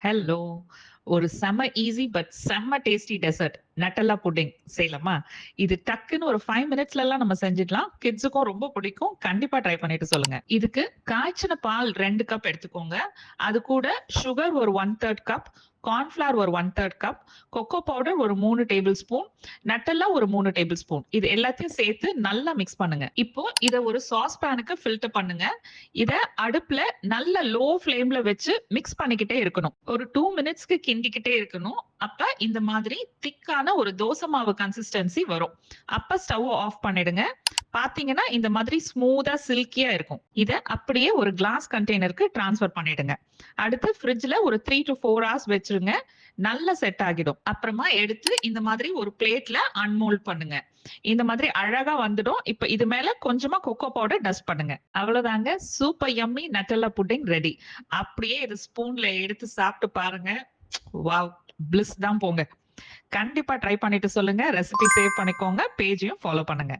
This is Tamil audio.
ஹலோ! ஒரு செம்ம ஈஸி பட் செம்ம டேஸ்டி டெசர்ட் நட்டல்லா புட்டிங் செய்யலாமா? இது டக்குன்னு ஒரு 5 மினிட்ஸ்லலாம் நம்ம செஞ்சிடலாம். கிட்ஸுக்கும் ரொம்ப பிடிக்கும். கண்டிப்பா ட்ரை பண்ணிட்டு சொல்லுங்க. இதுக்கு காய்ச்சின பால் 2 கப் எடுத்துக்கோங்க. அது கூட சுகர் ஒரு 1/3 கப், கார்ன்ஃப்ளவர் ஒரு 1/3 கப், கொக்கோ பவுடர் ஒரு 3 டேபிள் ஸ்பூன், நட்டல்லா ஒரு 3 டேபிள் ஸ்பூன். இது எல்லாத்தையும் சேர்த்து நல்லா மிக்ஸ் பண்ணுங்க. இப்போ இத ஒரு சாஸ் பேனுக்கு ஃபில்டர் பண்ணுங்க. இத அடுப்புல நல்ல லோ ஃப்ளேம்ல வச்சு மிக்ஸ் பண்ணிக்கிட்டே இருக்கணும். ஒரு 2 மினிட்ஸ்க்கு கிண்டிக்கிட்டே இருக்கணும். அப்ப இந்த மாதிரி திக்கான ஒரு தோசை மாவு கன்சிஸ்டன்சி வரும். அப்ப ஸ்டவ் ஆஃப் பண்ணிடுங்க. பார்த்தீங்கன்னா, இந்த மாதிரி ஸ்மூத்தா சில்கியா இருக்கும். இத அப்படியே ஒரு கிளாஸ் கண்டெய்னருக்கு ட்ரான்ஸ்ஃபர் பண்ணிடுங்க. அடுத்து ஃப்ரிட்ஜ்ல ஒரு 3 டூ 4 ஹார்ஸ் வச்சுருங்க. நல்லா செட் ஆகிடும். அப்புறமா எடுத்து இந்த மாதிரி ஒரு பிளேட்ல அன்மோல்ட் பண்ணுங்க. இந்த மாதிரி அழகா வந்துடும். இப்ப இது மேல கொஞ்சமா கோகோ பவுடர் டஸ்ட் பண்ணுங்க. அவ்வளோதாங்க. Super yummy Nutella pudding ready. அப்படியே இது ஸ்பூன்ல எடுத்து சாப்பிட்டு பாருங்க. வாவ்! பிளிஸ் தான் போங்க. கண்டிப்பா ட்ரை பண்ணிட்டு சொல்லுங்க. ரெசிபி சேவ் பண்ணிக்கோங்க. பேஜையும் ஃபாலோ பண்ணுங்க.